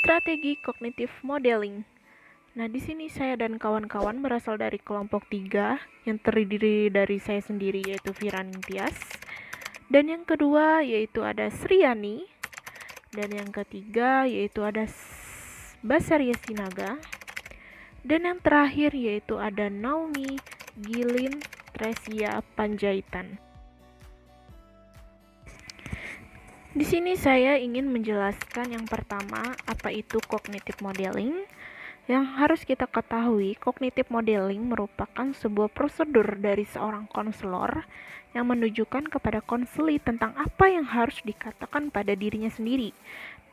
Strategi Kognitif Modeling. Nah, di sini saya dan kawan-kawan berasal dari kelompok 3 yang terdiri dari saya sendiri yaitu Firan Tias, dan yang kedua yaitu ada Sriani, dan yang ketiga yaitu ada Basaria Sinaga, dan yang terakhir yaitu ada Naomi Gilin Tresia Panjaitan. Di sini saya ingin menjelaskan yang pertama, apa itu cognitive modeling. Yang harus kita ketahui, cognitive modeling merupakan sebuah prosedur dari seorang konselor yang menunjukkan kepada konseli tentang apa yang harus dikatakan pada dirinya sendiri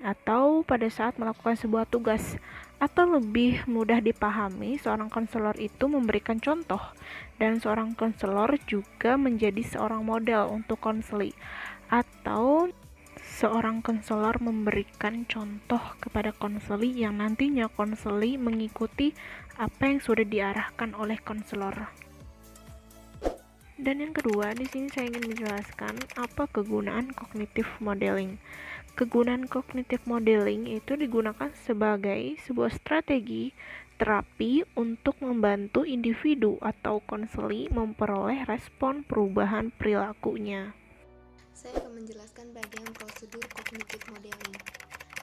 atau pada saat melakukan sebuah tugas. Atau lebih mudah dipahami, seorang konselor itu memberikan contoh dan seorang konselor juga menjadi seorang model untuk konseli, atau seorang konselor memberikan contoh kepada konseli yang nantinya konseli mengikuti apa yang sudah diarahkan oleh konselor. Dan yang kedua, di sini saya ingin menjelaskan apa kegunaan cognitive modeling. Kegunaan cognitive modeling itu digunakan sebagai sebuah strategi terapi untuk membantu individu atau konseli memperoleh respon perubahan perilakunya. Saya akan menjelaskan bagian prosedur cognitive modeling.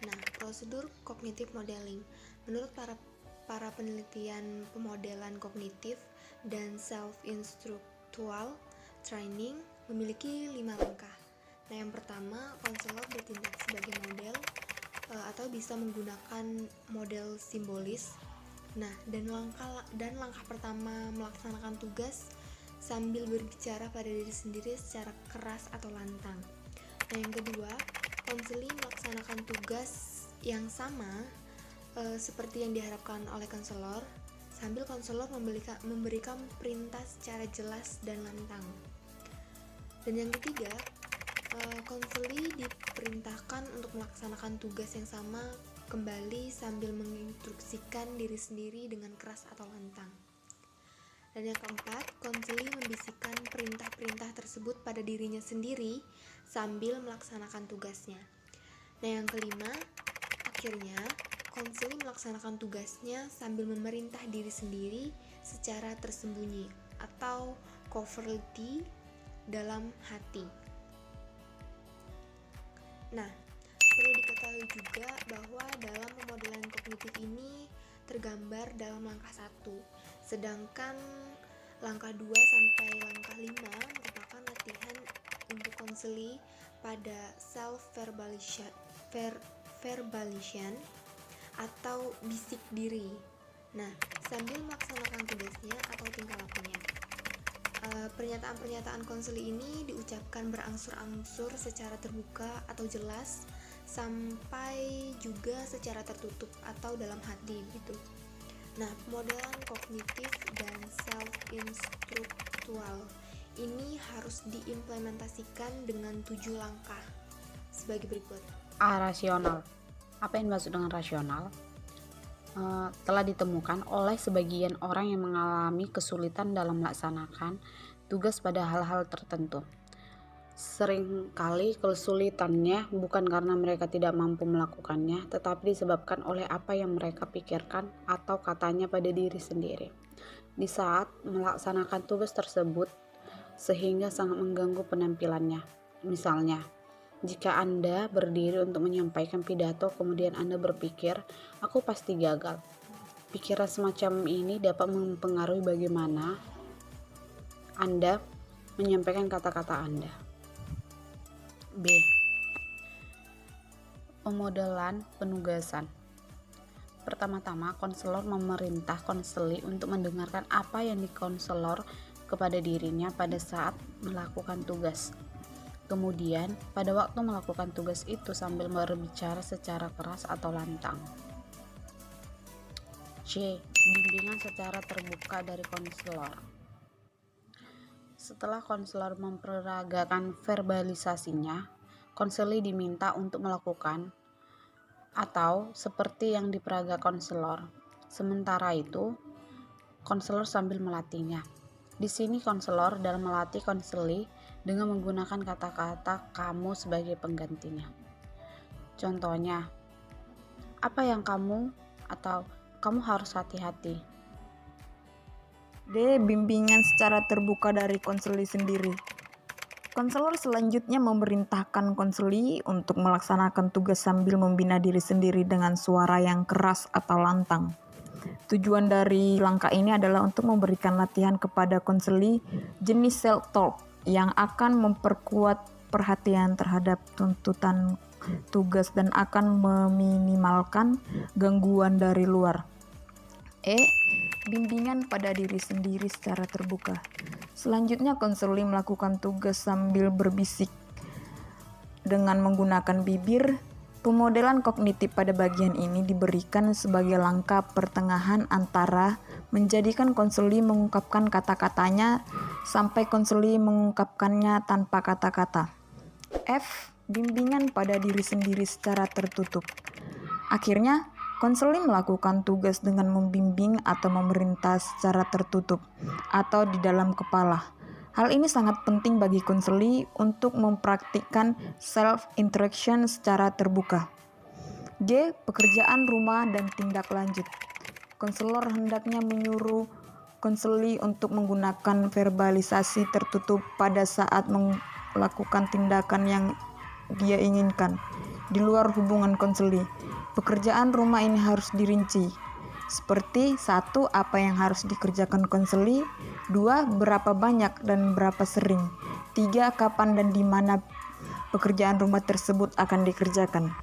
Nah, prosedur cognitive modeling menurut para penelitian pemodelan kognitif dan self-instructual training memiliki 5 langkah. Nah, yang pertama, konselor bertindak sebagai model atau bisa menggunakan model simbolis. Nah, dan langkah pertama melaksanakan tugas sambil berbicara pada diri sendiri secara keras atau lantang. Nah, yang kedua, konseli melaksanakan tugas yang sama seperti yang diharapkan oleh konselor, sambil konselor memberikan perintah secara jelas dan lantang. Dan yang ketiga, konseli diperintahkan untuk melaksanakan tugas yang sama kembali sambil menginstruksikan diri sendiri dengan keras atau lantang. Dan yang keempat, konseli membisikkan perintah-perintah tersebut pada dirinya sendiri sambil melaksanakan tugasnya. Nah, yang kelima, akhirnya konseli melaksanakan tugasnya sambil memerintah diri sendiri secara tersembunyi atau covertly dalam hati. Nah, perlu diketahui juga bahwa dalam pemodelan kognitif ini tergambar dalam langkah 1, sedangkan langkah 2 sampai langkah 5 merupakan latihan untuk konseli pada self-verbalization atau bisik diri. Nah, sambil melaksanakan tugasnya atau tingkah lakunya. Pernyataan-pernyataan konseli ini diucapkan berangsur-angsur secara terbuka atau jelas, sampai juga secara tertutup atau dalam hati gitu. Nah, pemodelan kognitif dan self-instructual ini harus diimplementasikan dengan 7 langkah sebagai berikut. Rasional. Apa yang dimaksud dengan rasional? Telah ditemukan oleh sebagian orang yang mengalami kesulitan dalam melaksanakan tugas pada hal-hal tertentu. Seringkali kesulitannya bukan karena mereka tidak mampu melakukannya, tetapi disebabkan oleh apa yang mereka pikirkan atau katanya pada diri sendiri di saat melaksanakan tugas tersebut, sehingga sangat mengganggu penampilannya. Misalnya, jika Anda berdiri untuk menyampaikan pidato, kemudian Anda berpikir, "Aku pasti gagal." Pikiran semacam ini dapat mempengaruhi bagaimana Anda menyampaikan kata-kata Anda. B. Pemodelan penugasan. Pertama-tama, konselor memerintah konseli untuk mendengarkan apa yang dikonselor kepada dirinya pada saat melakukan tugas. Kemudian, pada waktu melakukan tugas itu sambil berbicara secara keras atau lantang. C. Bimbingan secara terbuka dari konselor. Setelah konselor memperagakan verbalisasinya, konseli diminta untuk melakukan atau seperti yang diperaga konselor. Sementara itu, konselor sambil melatihnya. Di sini konselor dalam melatih konseli dengan menggunakan kata-kata kamu sebagai penggantinya. Contohnya, Apa yang kamu harus hati-hati? D. Bimbingan secara terbuka dari konseli sendiri. Konselor selanjutnya memerintahkan konseli untuk melaksanakan tugas sambil membina diri sendiri dengan suara yang keras atau lantang. Tujuan dari langkah ini adalah untuk memberikan latihan kepada konseli jenis self-talk yang akan memperkuat perhatian terhadap tuntutan tugas dan akan meminimalkan gangguan dari luar. E. Bimbingan pada diri sendiri secara terbuka. Selanjutnya, konseli melakukan tugas sambil berbisik dengan menggunakan bibir. Pemodelan kognitif pada bagian ini diberikan sebagai langkah pertengahan antara menjadikan konseli mengungkapkan kata-katanya sampai konseli mengungkapkannya tanpa kata-kata. F. Bimbingan pada diri sendiri secara tertutup. Akhirnya, konseli melakukan tugas dengan membimbing atau memerintah secara tertutup atau di dalam kepala. Hal ini sangat penting bagi konseli untuk mempraktikkan self-interaction secara terbuka. G. Pekerjaan rumah dan tindak lanjut. Konselor hendaknya menyuruh konseli untuk menggunakan verbalisasi tertutup pada saat melakukan tindakan yang dia inginkan di luar hubungan konseli. Pekerjaan rumah ini harus dirinci, seperti 1. Apa yang harus dikerjakan konseli, 2. Berapa banyak dan berapa sering, 3. Kapan dan di mana pekerjaan rumah tersebut akan dikerjakan.